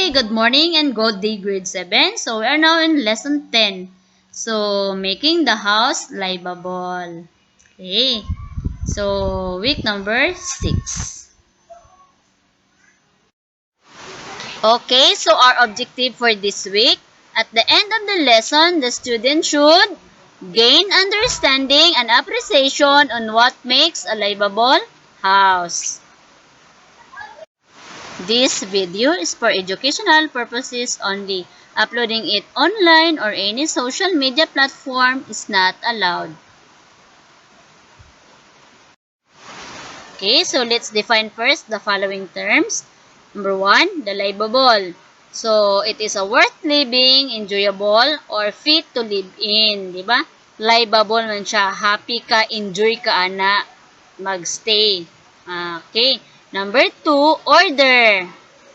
Okay, good morning and good day, grade 7. So, we are now in lesson 10. So, making the house livable. Okay. So, week number 6. Okay, so our objective for this week, at the end of the lesson, the student should gain understanding and appreciation on what makes a livable house. This video is for educational purposes only. Uploading it online or any social media platform is not allowed. Okay, so let's define first the following terms. Number 1, the livable. So, it is a worth living, enjoyable, or fit to live in. Diba? Livable man siya. Happy ka, enjoy ka, ana. Magstay. Okay. Number 2, order.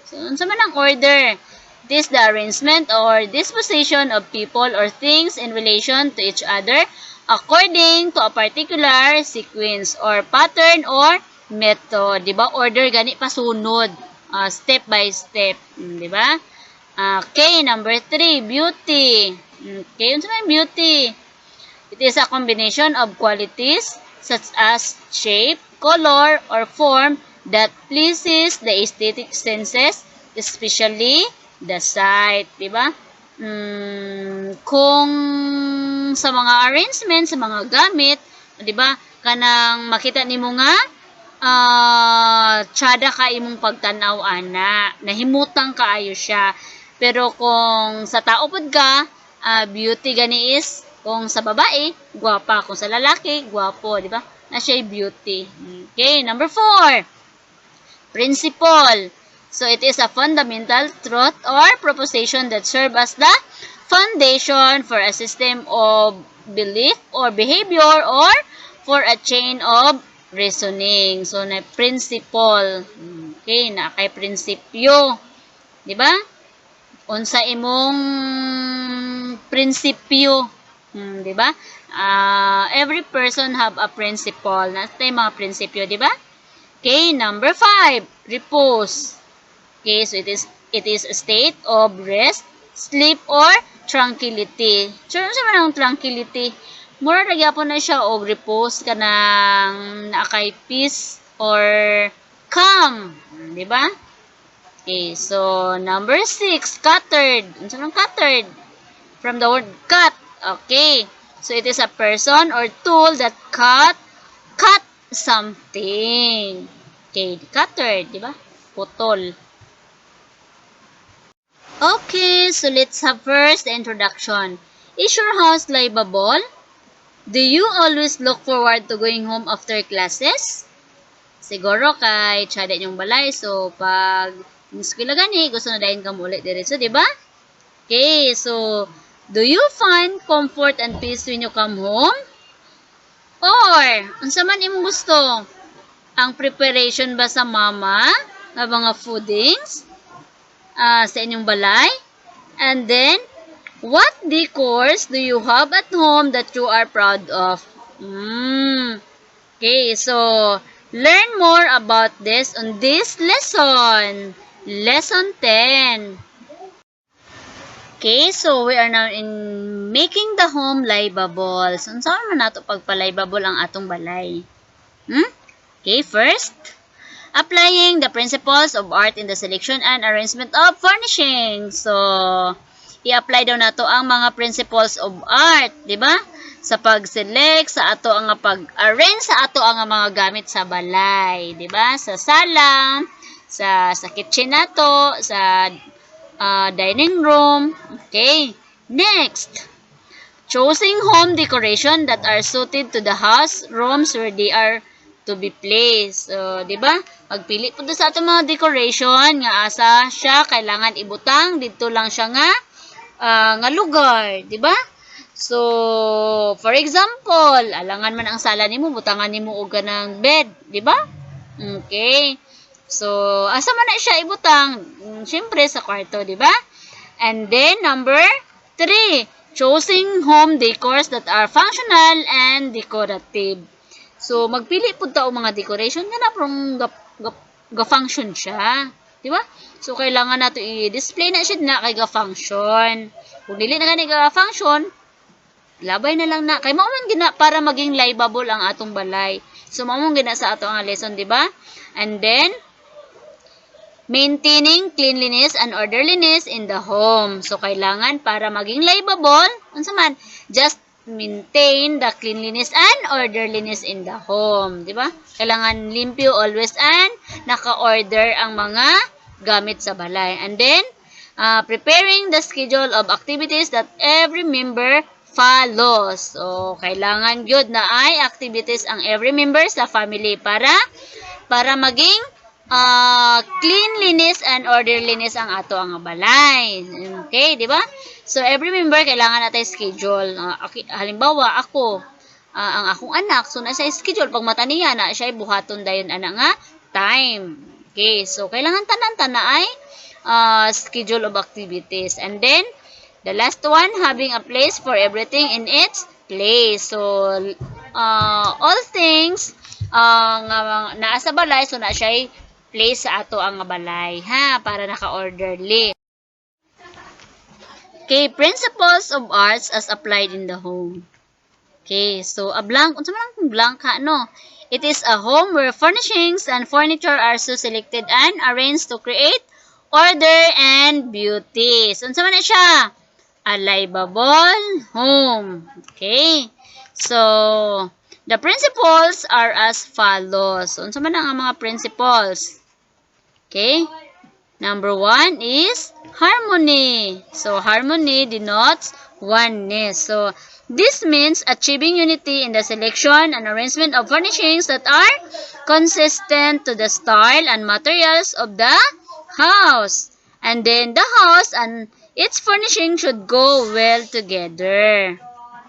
So, ano man ang order? It is the arrangement or disposition of people or things in relation to each other according to a particular sequence or pattern or method. Diba? Order, gani pasunod. Step by step. Diba? Okay, number 3, beauty. Okay, ano man beauty? It is a combination of qualities such as shape, color, or form that pleases the aesthetic senses, especially the sight, diba? Kung sa mga arrangement, sa mga gamit, diba? Kanang makita nimo nga, tsada ka imong pagtanaw ana, nahimutang kaayo siya. Pero kung sa tao pod ka, beauty gani is, kung sa babae, gwapa. Kung sa lalaki, gwapo, diba? Na siya beauty. Okay, number 4. Principle. So, it is a fundamental truth or proposition that serves as the foundation for a system of belief or behavior or for a chain of reasoning. So, na principle. Okay, na kay prinsipyo. Diba? Unsa imong prinsipyo. Diba? Every person have a principle. Nasa mga prinsipyo, diba? Okay, number 5, repose. Okay, so it is a state of rest, sleep, or tranquility. So, ano naman ang tranquility? Mura nagyapon na siya og repose ka ng naakay peace or calm. Diba? Okay, so number 6, scattered. Ano naman scattered? From the word cut. Okay, so it is a person or tool that cut something. Okay, cutter, di ba? Putol. Okay, so let's have first the introduction. Is your house livable? Do you always look forward to going home after classes? Siguro kay tsada yung balay, so pag eskwela gani, gusto na dahin ka muli diretso, di ba? Okay, so do you find comfort and peace when you come home? Or, unsa man imong gusto? Ang preparation ba sa mama? Na mga foodings? Sa inyong balay? And then, what decors do you have at home that you are proud of? Okay, so, learn more about this on this lesson. Lesson 10. Okay, so we are now in making the home livable. So, saan man nato pagpa-livable ang atong balay? Okay, first, applying the principles of art in the selection and arrangement of furnishings. So, i-apply daw nato ang mga principles of art, di ba? Sa pag-select, sa ato ang pag-arrange sa ato ang mga gamit sa balay, di ba? Sa sala, sa kitchen nato, sa dining room. Okay. Next, choosing home decoration that are suited to the house rooms where they are to be placed. So, di ba? Pagpili po sa ato mga decoration nga asa siya kailangan ibutang dito lang siya nga lugar, di ba? So, for example, alangan man ang sala nimo, butangan nimo og kanang bed, di ba? Okay. So, asa man na siya ibutang? Siyempre sa kwarto, di ba? And then, number 3, choosing home decors that are functional and decorative. So, magpili po tayo mga decoration nga na prong ga-function siya. Di ba? So, kailangan nato i-display na siya na kay ga-function. Kung dili na gani ga-function, labay na lang na. Kay mao man gina para maging livable ang atong balay. So, mao man gina sa ato nga lesson, di ba? And then, maintaining cleanliness and orderliness in the home. So, kailangan para maging livable, unsa man, just maintain the cleanliness and orderliness in the home. Di ba? Kailangan limpyo always and naka-order ang mga gamit sa balay. And then, preparing the schedule of activities that every member follows. So, kailangan gyud na ay activities ang every member sa family para maging cleanliness and orderliness ang ato ang balay. Okay, di ba? So, every member kailangan natin schedule. Halimbawa, ako, ang akong anak, so nasa schedule, pag mata niya, na siya buhaton dayon ana nga time. Okay, so, kailangan tanan-tana ay schedule of activities. And then, the last one, having a place for everything in its place. So, all things naa sa balay, so na siya place sa ato ang balay, ha, para naka-orderly. Okay, principles of arts as applied in the home. Okay, so a blank, unsa man ang blank ha, no? It is a home where furnishings and furniture are so selected and arranged to create order and beauty. So, unsa man na siya? A livable home. Okay, so the principles are as follows. So, unsa man ang mga principles? Okay? Number 1 is harmony. So, harmony denotes oneness. So, this means achieving unity in the selection and arrangement of furnishings that are consistent to the style and materials of the house. And then, the house and its furnishing should go well together.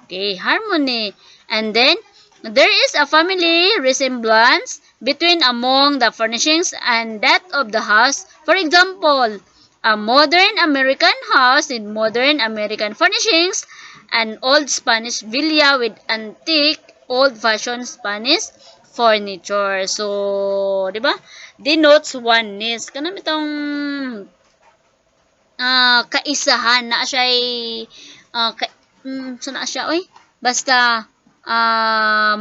Okay, harmony. And then, there is a family resemblance between among the furnishings and that of the house. For example, a modern American house with modern American furnishings, an old Spanish villa with antique, old-fashioned Spanish furniture. So, di ba? Denotes oneness. Kanang itong kaisahan na siya so na siya, oy. Basta,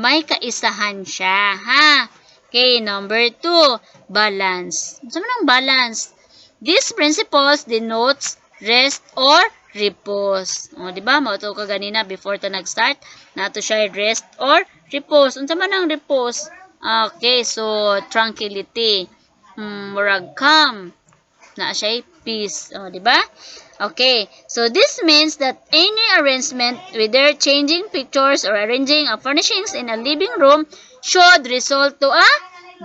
may kaisahan siya, ha? Okay, number 2, balance. So, ano ang balance? These principles denotes rest or repose. O, di ba? Mauto ka ganina before to nag-start. Nato siya rest or repose. Unsa man ang repose? Okay, so tranquility. Murag calm. Na siya peace. O, di ba? Okay, so this means that any arrangement, whether changing pictures or arranging a furnishings in a living room, should result to a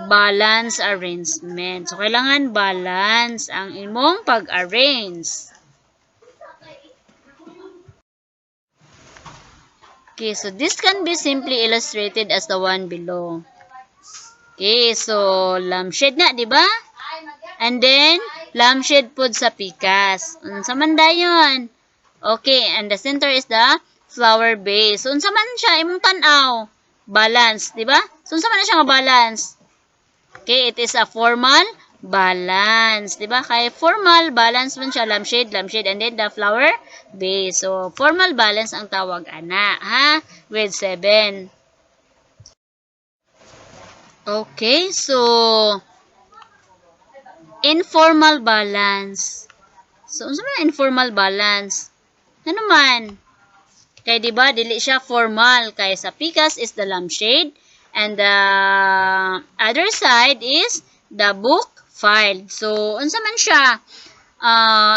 balance arrangement. So, kailangan balance ang imong pag-arrange. Okay, so this can be simply illustrated as the one below. Okay, so lampshade na, di ba? And then, lampshade pod sa pikas. Unsa man dayon? Okay, and the center is the flower base. So, unsa man siya imong tan-aw? Balance, di ba? So, unsa man siya nga balance? Okay, it is a formal balance, di ba? Kaya formal balance man siya, lampshade, and then the flower base. So, formal balance ang tawag ana, ha? With 7. Okay, so informal balance. So, unsa man informal balance? Ano man? Kaya di ba dili siya formal, kaya sa pikas is the lampshade and the other side is the book file. So, unsa man siya?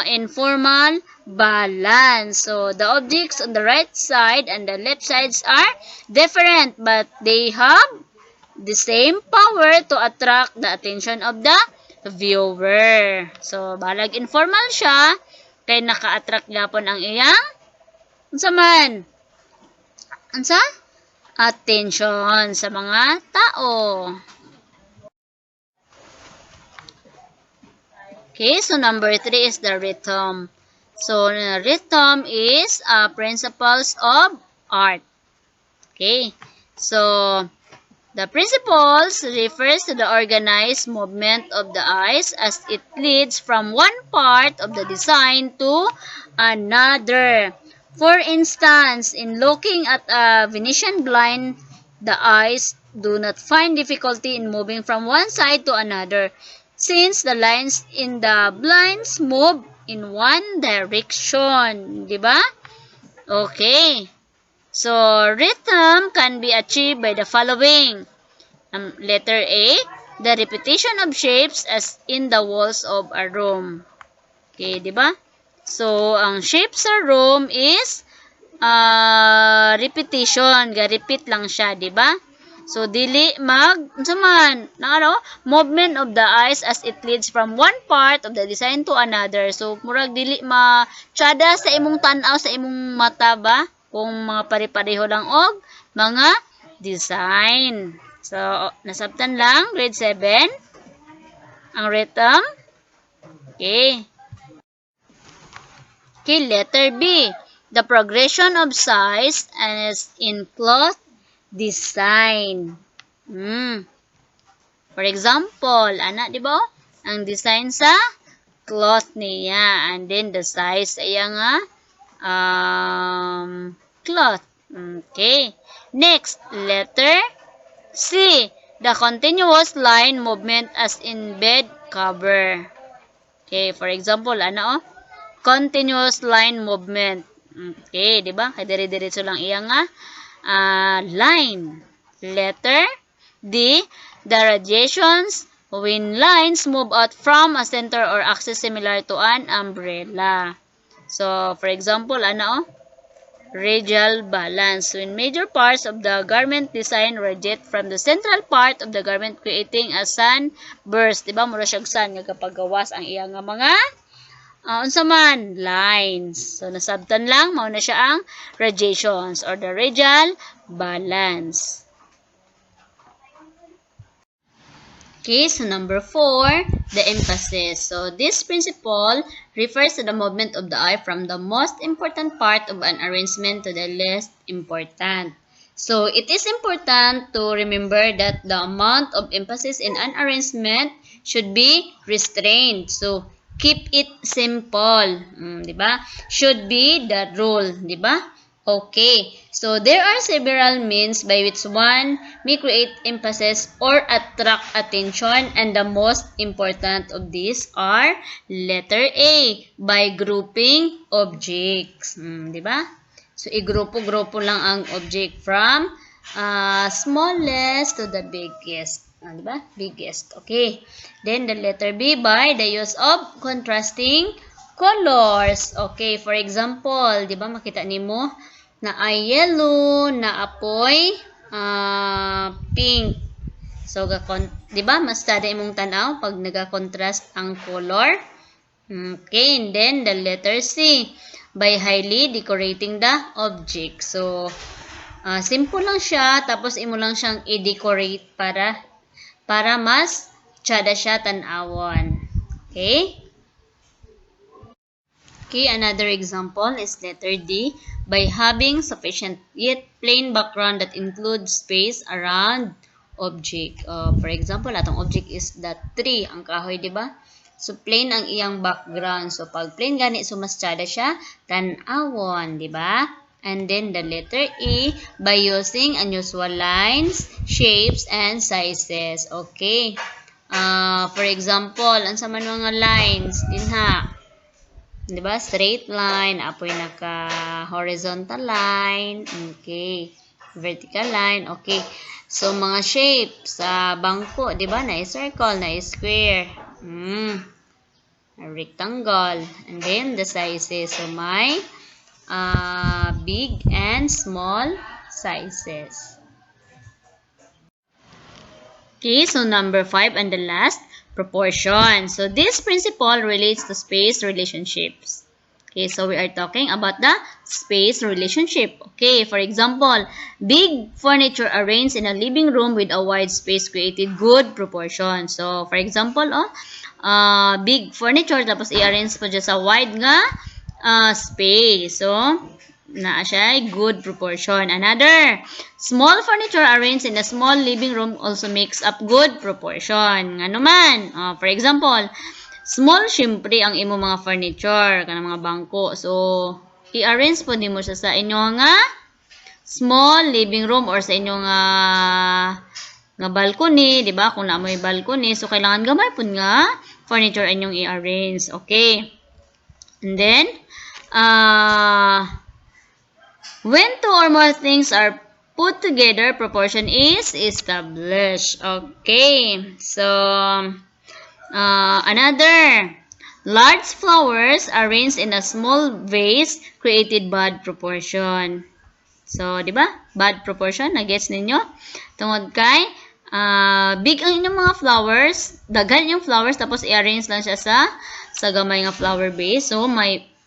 Informal balance. So, the objects on the right side and the left sides are different but they have the same power to attract the attention of the viewer. So, balag informal siya, kaya naka-attract gyapon ang iyang unsa man? Unsa? Attention sa mga tao. Okay, so number 3 is the rhythm. So, rhythm is principles of art. Okay, so The principles refers to the organized movement of the eyes as it leads from one part of the design to another. For instance, in looking at a Venetian blind, the eyes do not find difficulty in moving from one side to another, since the lines in the blinds move in one direction. Diba? Okay. So, rhythm can be achieved by the following. Letter A, the repetition of shapes as in the walls of a room. Okay, di ba? So, ang shape sa room is repetition. Ga-repeat lang siya, di ba? So, dili movement of the eyes as it leads from one part of the design to another. So, murag dili ma-tsada sa imong tanaw, sa imong mata ba? Kung mga pare-pareho lang og mga design. So, nasabtan lang, grade 7, ang rhythm. Okay. Okay, letter B. The progression of size as in cloth design. For example, di ba? Ang design sa cloth niya. And then, the size ay nga cloth. Okay. Next, letter C. The continuous line movement as in bed cover. Okay, for example, continuous line movement. Okay, di ba? Kaya dire-diretso lang iya nga line. Letter D. The radiations when lines move out from a center or axis similar to an umbrella. So, for example, radial balance. When major parts of the garment design radiate from the central part of the garment creating a sunburst. Diba? Mura siyang sun nga kapag gawas ang iya nga mga lines. So, nasabtan lang, mauna siya ang radiations or the radial balance. Okay, so number 4, the emphasis. So, this principle refers to the movement of the eye from the most important part of an arrangement to the least important. So, it is important to remember that the amount of emphasis in an arrangement should be restrained. So, keep it simple. Diba? Should be the rule. Diba? Okay. So, there are several means by which one may create emphasis or attract attention, and the most important of these are letter A, by grouping objects. Diba? So, igrupo-grupo lang ang object from smallest to the biggest. Diba? Biggest. Okay. Then, the letter B, by the use of contrasting colors. Okay. For example, diba, makita nimo na ay yellow, na apoy pink. So, diba, mas tada imong tanaw pag nag-contrast ang color. Okay, and then the letter C, by highly decorating the object. So, simple lang siya, tapos imo lang siyang i-decorate para mas tsada siya tanawon. Okay? Okay, another example is letter D, by having sufficient yet plain background that includes space around object. For example, atong object is that tree, ang kahoy, diba? So, plain ang iyang background. So, pag plain gani, so mas tsada siya tanawon, diba? And then, the letter E, by using unusual lines, shapes, and sizes. Okay. For example, ansa man mga lines, dinha. Diba? Straight line, apoy naka-horizontal line, okay. Vertical line, okay. So, mga shape sa bangko, diba? Na-circle, na-square, rectangle. And then, the sizes. So, may big and small sizes. Okay, so number 5 and the last, proportion. So, this principle relates to space relationships. Okay, so we are talking about the space relationship. Okay, for example, big furniture arranged in a living room with a wide space created good proportion. So, for example, big furniture, tapos i-arrange po dyan sa wide nga space. So, na siya good proportion. Another, small furniture arranged in a small living room also makes up good proportion. Nga naman, for example, small syempre ang imo mga furniture, kanang mga bangko. So, i-arrange po nimo siya sa inyo nga small living room or sa inyo nga balcony, di ba? Kung naamoy balcony, so kailangan gamay po nga furniture inyong i-arrange. Okay. And then, when two or more things are put together, proportion is established. Okay. So, another, large flowers arranged in a small vase created bad proportion. So, di ba? Bad proportion. Nag-gets ninyo? Tungod kay, big ang inyong mga flowers. Daghan yung flowers, tapos i-arrange lang siya sa gamay nga flower base.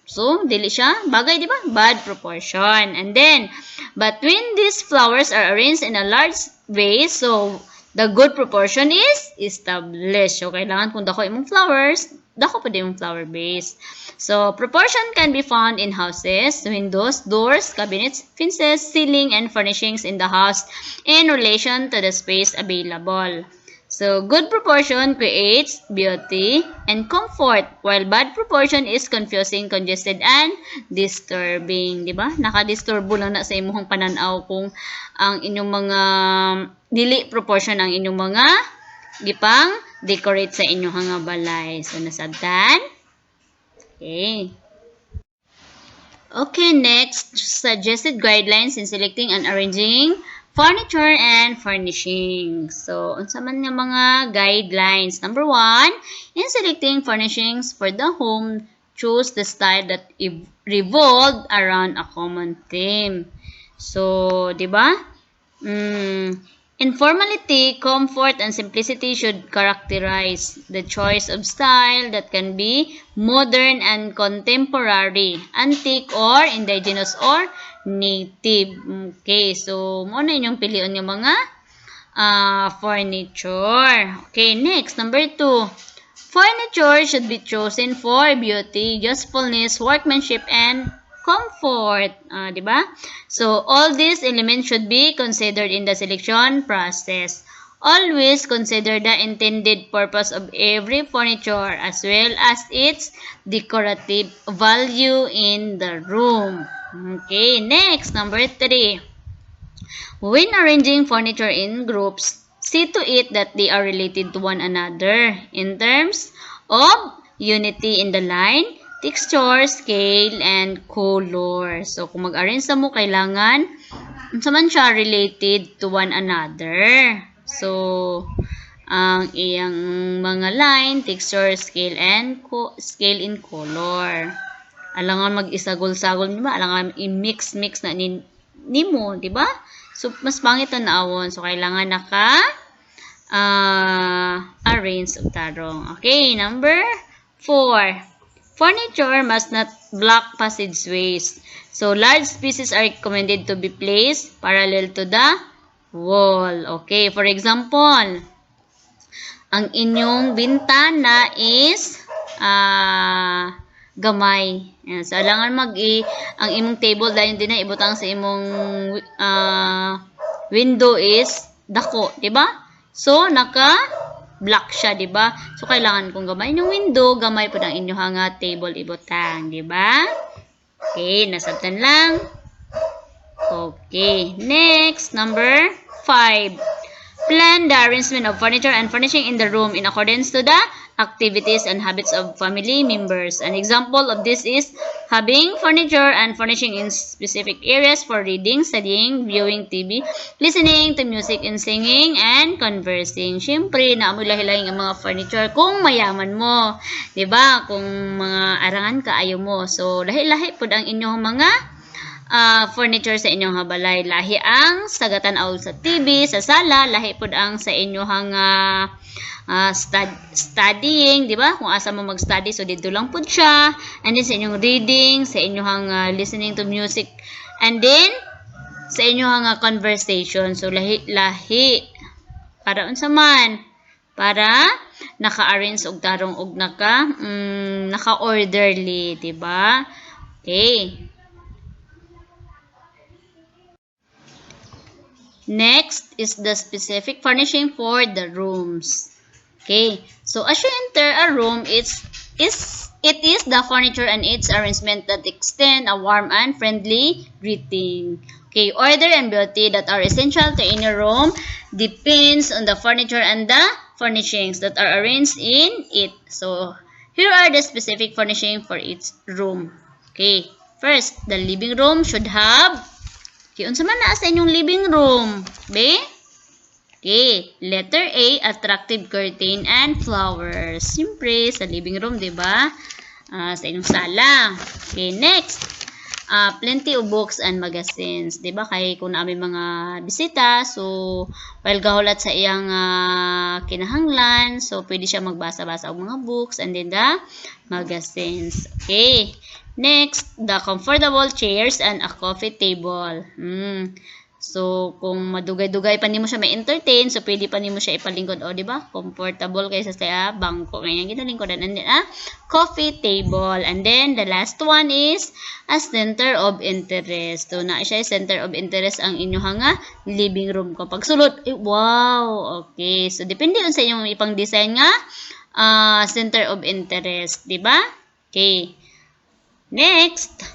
So, dili siya bagay, di ba? Bad proportion. And then, but when these flowers are arranged in a large vase, so, the good proportion is established. So, kailangan kung dako imong flowers, dako pa din yung flower base. So, proportion can be found in houses, windows, doors, cabinets, fences, ceiling, and furnishings in the house in relation to the space available. So, good proportion creates beauty and comfort, while bad proportion is confusing, congested, and disturbing. Diba? Nakadisturbo lang na sa imuhang pananaw kung ang inyong mga dili proportion ang inyong mga gipang decorate sa inyong nga balay. So, nasabtan? Okay. Okay, next, suggested guidelines in selecting and arranging furniture and furnishings. So, unsa man nga mga guidelines? Number 1, in selecting furnishings for the home, choose the style that revolved around a common theme. So, di ba? Informality, comfort, and simplicity should characterize the choice of style that can be modern and contemporary, antique or indigenous or native. Okay, so muna inyong piliin yung mga furniture. Okay, next, number 2. Furniture should be chosen for beauty, usefulness, workmanship, and comfort, di ba? So, all these elements should be considered in the selection process. Always consider the intended purpose of every furniture as well as its decorative value in the room. Okay, next, number 3. When arranging furniture in groups, see to it that they are related to one another in terms of unity in the line, texture, scale, and color. So, kung mag-arrange na mo, kailangan unsa man siya related to one another. So, ang iyang mga line, texture, scale, and scale in color. Alangan mag-isagol-sagol, di ba? Alangan i-mix na nimo, di ba? So, mas pangit na naawon. So, kailangan arrange og tarong. Okay, number 4. Furniture must not block passageways. So, large pieces are recommended to be placed parallel to the wall. Okay, for example, ang inyong bintana is gamay. Ayan, so, alangan ang imong table dahil din na ibutang sa imong window is dako, diba? So, black siya, di ba? So, kailangan kung gamay yung window, gamay po ng inyong nga table ibutang, di ba? Okay, nasabtan lang. Okay, next, number 5. Plan the arrangement of furniture and furnishing in the room in accordance to the activities and habits of family members. An example of this is having furniture and furnishing in specific areas for reading, studying, viewing TV, listening to music, and singing, and conversing. Siyempre, naamoy lahi-lahi ang mga furniture kung mayaman mo. Diba? Kung mga arangan ka, ayaw mo. So, lahi-lahi po ang inyong mga furniture sa inyong balay. Lahi ang sagatan aul sa TV, sa sala, lahi po ang sa inyong studying, di ba? Kung asa mo mag-study, so dito lang po siya. And then sa inyong reading, sa inyong listening to music, and then sa inyong conversation. So lahi-lahi para unsa man, para naka-arrange og tarong og naka-orderly, di ba? Okay. Next is the specific furnishing for the rooms. Okay, so as you enter a room, it is the furniture and its arrangement that extend a warm and friendly greeting. Okay, order and beauty that are essential to any room depends on the furniture and the furnishings that are arranged in it. So, here are the specific furnishing for each room. Okay, first, the living room should have, okay, unsa man naa sa inyong living room? Be? Okay, letter A, attractive curtain and flowers. Siyempre, sa living room, di ba? Sa inyong sala. Okay, next. Plenty of books and magazines. Di ba? Kaya kung namin mga bisita, so, while gahulat sa iyang kinahanglan, so, pwede siya magbasa-basa ng mga books and then the magazines. Okay. Next, the comfortable chairs and a coffee table. So, kung madugay-dugay pa nimo siya may entertain, so pwede pa nimo siya ipalingkod. O, di ba? Comfortable kaysa sa bangko. Ngayon, ginalingkodan. And then, coffee table. And then, the last one is a center of interest. So, na siya center of interest ang inyong living room. Kapag sulod, wow! Okay. So, depende sa inyong ipang design nga center of interest. Di ba? Okay. Next,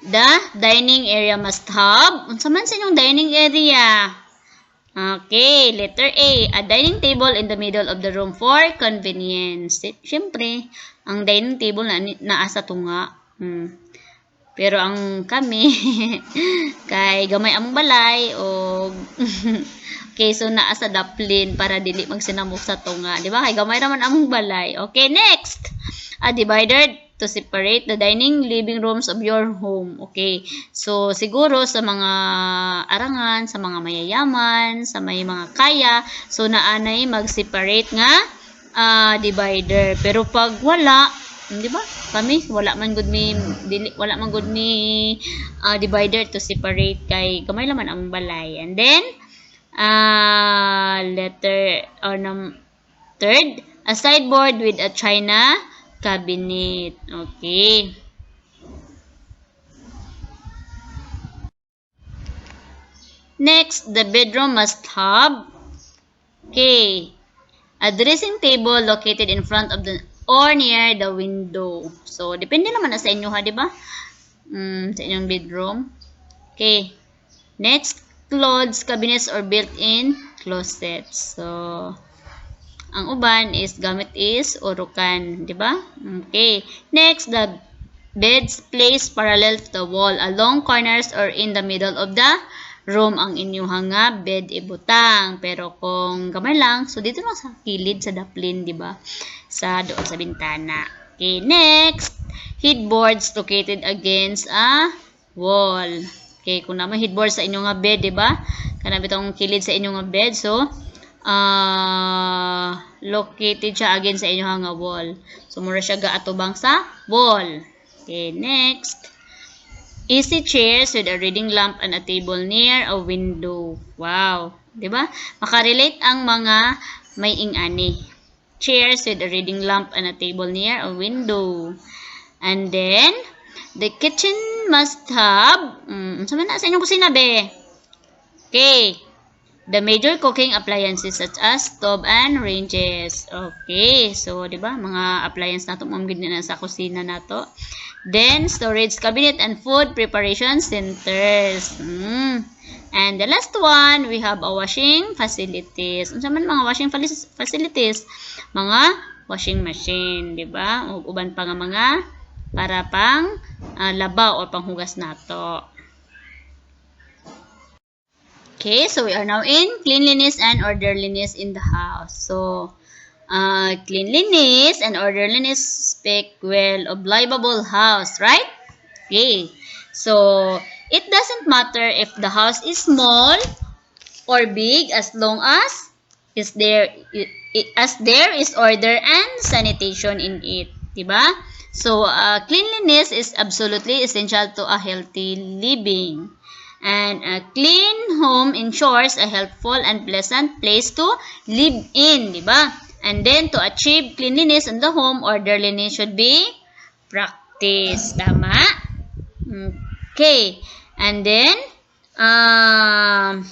the dining area must have, unsa man sa inyong dining area? Okay, letter A, a dining table in the middle of the room for convenience. Siyempre, ang dining table naa sa tunga. Pero ang kami, kay gamay among balay, o okay, so naa sa daplin para dili magsinamok sa tunga. Di ba? Kay gamay raman among balay. Okay, next, a divider to separate the dining living rooms of your home. Okay. So, siguro sa mga arangan, sa mga mayayaman, sa may mga kaya, so naanay mag-separate nga divider. Pero pag wala, di ba? Kami wala man good me divider to separate kay gamay laman ang balay. And then third, a sideboard with a china cabinet. Okay. Next, the bedroom must have, okay, a dressing table located in front of the or near the window. So, depende naman na sa inyo ha, di ba? Sa inyong bedroom. Okay. Next, clothes cabinets or built-in closets. So, ang uban is gamit is urukan, di ba? Okay. Next, the beds placed parallel to the wall, along corners or in the middle of the room ang inyong bed ibutang. Pero kung gamay lang, so dito lang sa kilid sa daplin, di ba? Doon sa bintana. Okay, next, headboards located against a wall. Okay, kung naman headboard sa inyong bed, di ba? Kana bitong kilid sa inyong bed, so located siya against sa inyong wall. So, mura siya gaatubang sa wall. Okay, next. Easy chairs with a reading lamp and a table near a window. Wow. Diba? Makarelate ang mga may ingani. Chairs with a reading lamp and a table near a window. And then, the kitchen must have, sabi na sa inyong kusina, be? Okay. The major cooking appliances such as stove and ranges. Okay. So, di ba? Mga appliance nato mo na sa kusina nato. Then, storage cabinet and food preparation centers. And the last one, we have a washing facilities. Ano man mga washing facilities? Mga washing machine, di ba? Uban pa nga mga para pang labaw o panghugas nato. Okay, so we are now in cleanliness and orderliness in the house. So, cleanliness and orderliness speak well of livable house, right? Okay, so it doesn't matter if the house is small or big as long as there is order and sanitation in it, diba? So, cleanliness is absolutely essential to a healthy living. And a clean home ensures a healthful and pleasant place to live in, di ba? And then, to achieve cleanliness in the home, orderliness should be practiced. Tama? Okay. And then, Um,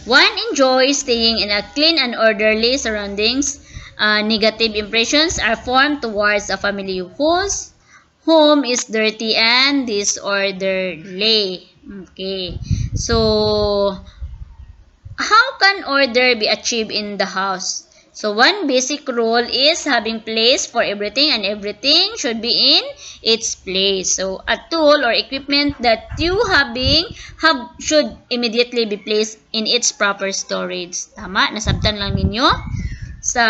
One enjoys staying in a clean and orderly surroundings. Negative impressions are formed towards a family whose home is dirty and disorderly. Okay. So, how can order be achieved in the house? So, one basic rule is having place for everything, and everything should be in its place. So, a tool or equipment that you have should immediately be placed in its proper storage. Tama? Nasabtan lang ninyo sa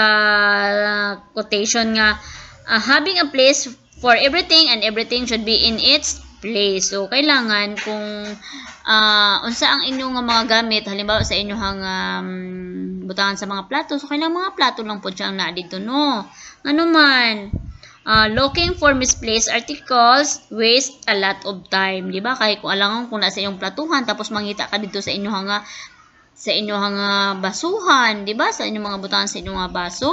quotation nga, having a place for everything and everything should be in its place. So, kailangan kung unsa ang inyong mga gamit, halimbawa sa inyong butangan sa mga plato, so kailangan mga plato lang po siyang na dito, no? Ano man, looking for misplaced articles waste a lot of time, di ba? Kaya kung alangan kung nasa inyong platuhan, tapos mangita ka dito sa inyong basuhan, di ba? Sa inyong mga butangan sa inyong mga baso,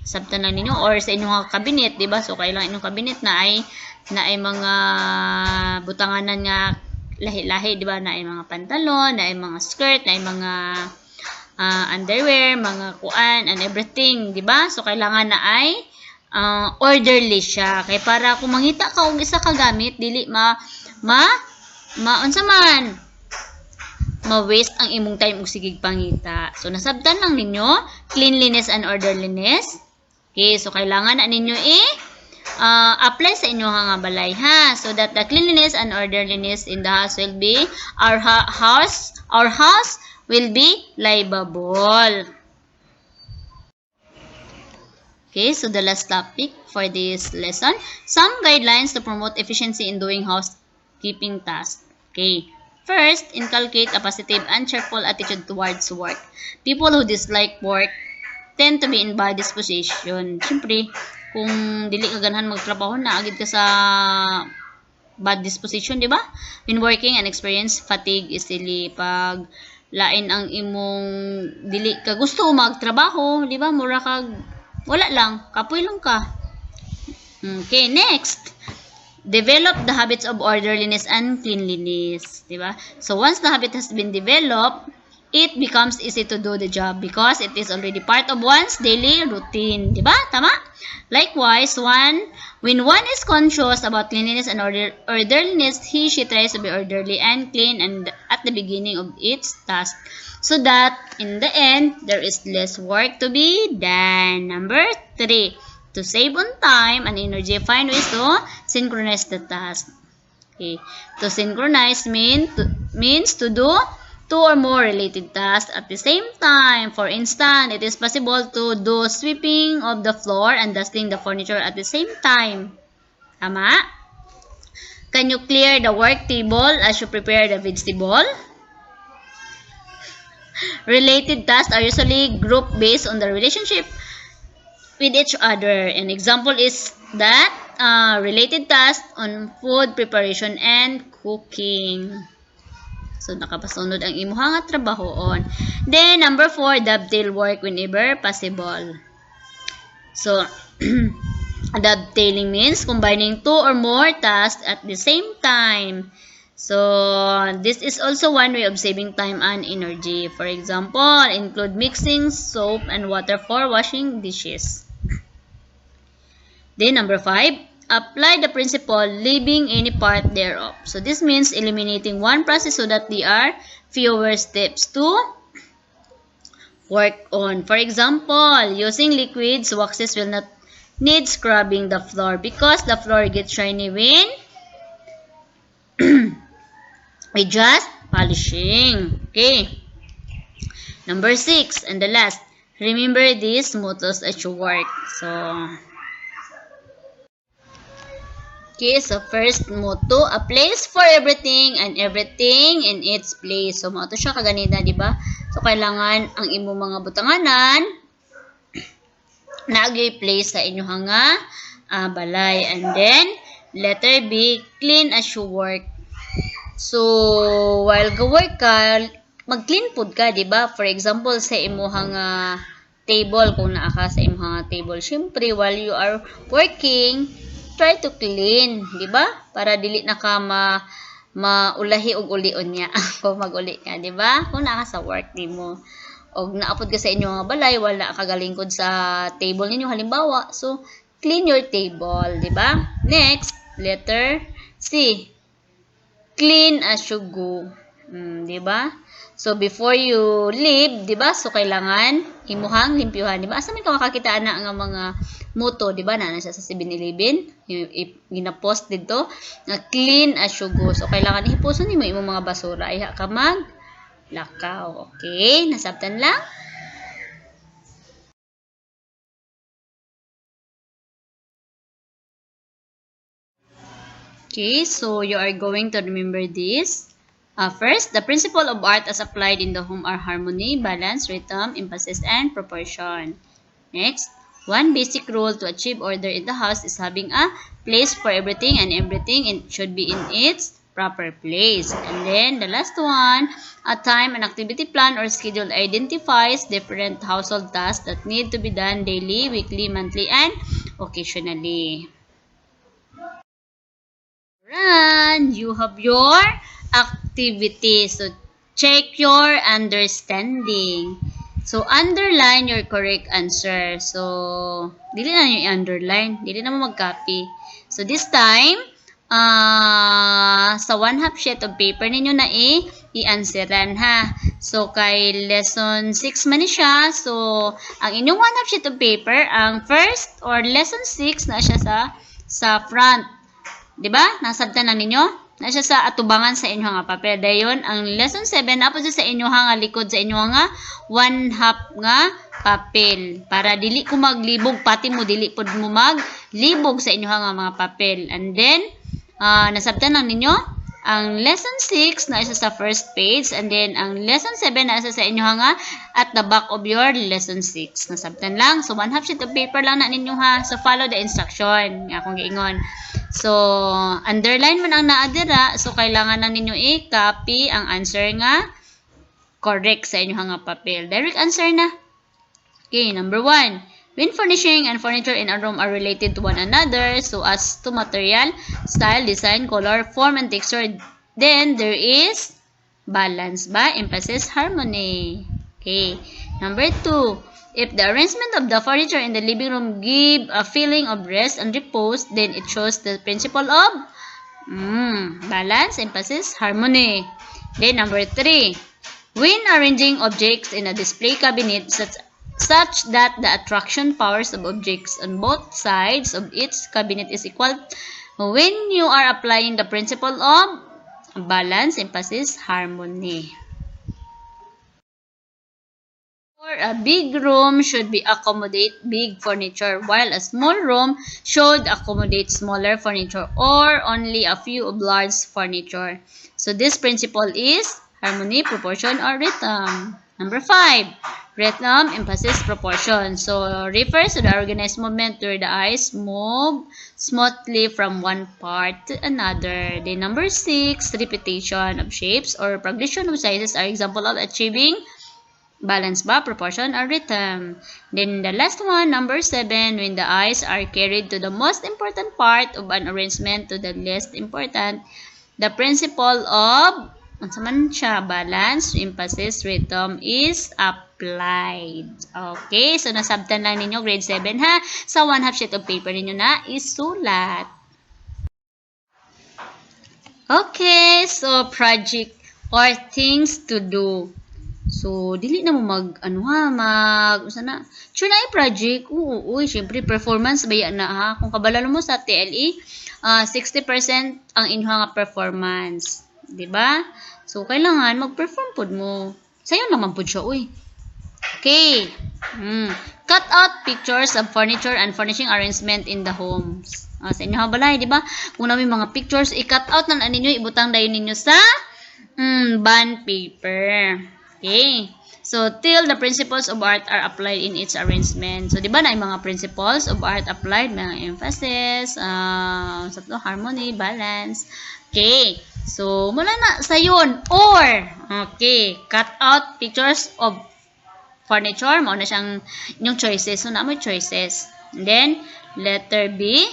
sabtan lang ninyo, or sa inyong kabinet, di ba? So, kailangan inyong kabinet na ay mga butanganan nga lahi-lahi, di ba? Na ay mga pantalon, na ay mga skirt, na ay mga underwear, mga kuan, and everything, di ba? So, kailangan na ay orderly siya. Kaya para kung mangita ka og isa ka gamit, dili unsa man ma-waste ang imong time og sigig pangita. So, nasabtan lang ninyo, cleanliness and orderliness. Okay, so kailangan na ninyo apply sa inyong nga balay, ha? So that the cleanliness and orderliness in the house will be, our house will be livable. Okay, so the last topic for this lesson, some guidelines to promote efficiency in doing housekeeping tasks. Okay. First, inculcate a positive and cheerful attitude towards work. People who dislike work tend to be in bad disposition. Siyempre, kung dili ka ganahan magtrabaho na, agad ka sa bad disposition, di ba? When working and experience fatigue easily, pag lain ang imong dili ka gusto magtrabaho, di ba? Mura kag wala lang, kapoy lang ka. Okay, next. Develop the habits of orderliness and cleanliness, di ba? So once the habit has been developed, it becomes easy to do the job because it is already part of one's daily routine, di ba? Tama? Likewise, when one is conscious about cleanliness and orderliness, she tries to be orderly and clean and at the beginning of its task, so that in the end there is less work to be done. Number 3, to save on time and energy, find ways to synchronize the task. Okay. To synchronize means to do 2 or more related tasks at the same time. For instance, it is possible to do sweeping of the floor and dusting the furniture at the same time. Tama? Can you clear the work table as you prepare the vegetable? Related tasks are usually grouped based on the relationship with each other. An example is that related tasks on food preparation and cooking. So, nakapasunod ang imuha nga trabahoon. Then, number 4, dovetail work whenever possible. So, dovetailing means combining 2 or more tasks at the same time. So, this is also one way of saving time and energy. For example, include mixing soap and water for washing dishes. Then, number 5, apply the principle leaving any part thereof. So this means eliminating one process so that there are fewer steps to work on. For example, using liquids, waxes will not need scrubbing the floor because the floor gets shiny when we just polishing. Okay. Number 6 and the last, remember these mottos as you work. Okay, so first motto, a place for everything and everything in its place. So, motto siya kaganina, di ba? So, kailangan ang imong mga butanganan nagay place sa inyong nga balay. And then, letter B, clean as you work. So, while go-work ka, mag-clean food ka, di ba? For example, sa imuhang table, kung naa ka sa imuhang table. Siyempre, while you are working, try to clean, di ba? Para dili na ka maulahi og ulion niya kung mag-uli ka, di ba? Kung naa sa work di mo. Og naapod ka sa inyo nga balay, wala ka galingkod sa table ninyo halimbawa. So, clean your table, di ba? Next, letter C. Clean as you go. Di ba? So, before you leave, di ba? So, kailangan imuhang limpyuhan, di ba? Asa may makakita na nga mga moto, di ba? Na siya sa 7-Eleven. Gina-post dito na clean as you go. So, kailangan ihipuson mo imong mga basura. Iha ka lakaw. Okay? Nasabtan lang? Okay, so you are going to remember this. First, the principle of art as applied in the home are harmony, balance, rhythm, emphasis, and proportion. Next, one basic rule to achieve order in the house is having a place for everything, and everything should be in its proper place. And then, the last one, a time and activity plan or schedule identifies different household tasks that need to be done daily, weekly, monthly, and occasionally. Run! You have your activity. So, check your understanding. So, underline your correct answer. So, dili na nyo i-underline. Dili na mo mag-copy. So, this time, sa 1/2 sheet of paper ninyo na i-answeran ha. So, kay lesson 6 man siya. So, ang inyong 1/2 sheet of paper, ang first or lesson 6 na siya sa front. Diba? Nasabtan lang ninyo? Na siya sa atubangan sa inyo nga papel. Dayon, ang lesson 7, napos sa inyo nga likod sa inyo nga 1/2 nga papel. Para dili ko maglibog, pati mo dili pod mo maglibog sa inyo nga mga papel. And then, nasabtan lang ninyo, ang lesson 6 na isa sa first page, and then ang lesson 7 na isa sa inyo nga at the back of your lesson 6. Nasabtan lang. So, 1/2 sheet of paper lang na ninyo ha. So, follow the instruction. Nga akong giingon. So, underline man ang naadira. So, kailangan lang ninyo i-copy ang answer nga correct sa inyo nga papel. Direct answer na. Okay, number 1. When furnishing and furniture in a room are related to one another, so as to material, style, design, color, form, and texture, then there is balance ba? Emphasis, harmony. Okay. Number 2. If the arrangement of the furniture in the living room give a feeling of rest and repose, then it shows the principle of balance, emphasis, harmony. Then number 3. When arranging objects in a display cabinet such that the attraction powers of objects on both sides of its cabinet is equal, when you are applying the principle of balance, emphasis, harmony. A big room should be accommodate big furniture, while a small room should accommodate smaller furniture or only a few of large furniture. So this principle is harmony, proportion, or rhythm. Number 5, rhythm, emphasis, proportion. So refers to the organized movement where the eyes move smoothly from one part to another. Then number 6, repetition of shapes or progression of sizes are example of achieving balance ba, proportion, or rhythm. Then the last one, number 7, when the eyes are carried to the most important part of an arrangement to the least important, the principle of balance, emphasis, rhythm is applied. Okay, so nasabtan lang ninyo grade 7 ha. Sa 1/2 sheet of paper ninyo na isulat. Okay, so project or things to do. So, dili na mo sure na project, syempre, performance, baya na ha. Kung kabalalo mo sa TLE, 60% ang inyong performance. Diba? So, kailangan mag-perform pod mo. Sayo naman pod siya, Okay. Cut out pictures of furniture and furnishing arrangement in the homes. Sa inyong balay, diba? Kung namin mga pictures, i-cut out na ninyo, ibutang dayon ninyo sa bond paper. Okay. So, till the principles of art are applied in its arrangement. So, di ba na yung mga principles of art applied, mga emphasis, harmony, balance. Okay. So, mula na sa yun. Or, okay, cut out pictures of furniture. Mauna siyang yung choices. So, na mo choices. And then, letter B,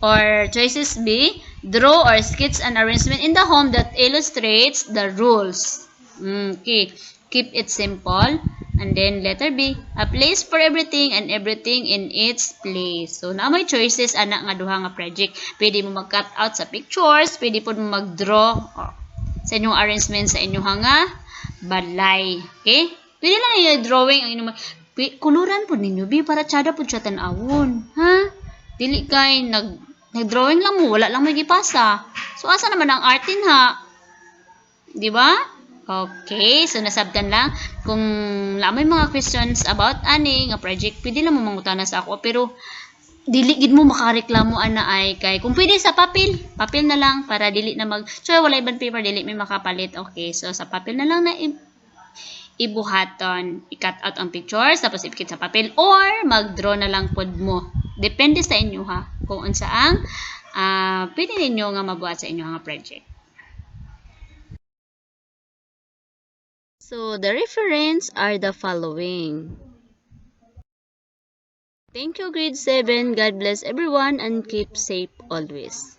or choices B, Draw or sketch an arrangement in the home that illustrates the rules. Okay. Keep it simple. And then letter B, a place for everything and everything in its place. So, na may choices ana nga duha nga project. Pwede mo mag-cut out sa pictures, pwede po mo mag-draw sa inyong arrangement sa inyong nga balay. Okay? Pwede lang yung drawing ang inyong kuluran po ninyo bi para tsada po siya tanawon. Ha? Dili kay nag-drawing lang mo, wala lang may gipasa. So asa naman ang artin ha? Di ba? Okay, so nasabtan lang. Kung may mga questions about ani nga project, pwede lang mo mangutana sa ako pero dili gid mo makareklamo ana ay kay kung pwede sa papel na lang para dili na so wala ibang paper dili may makapalit. Okay, so sa papel na lang na ibuhaton, i-cut out ang pictures tapos ipikit sa papel or mag-draw na lang pod mo. Depende sa inyo ha kung unsa ang pwede ninyo nga mabuhat sa inyo nga project. So the reference are the following. Thank you, grade 7. God bless everyone and keep safe always.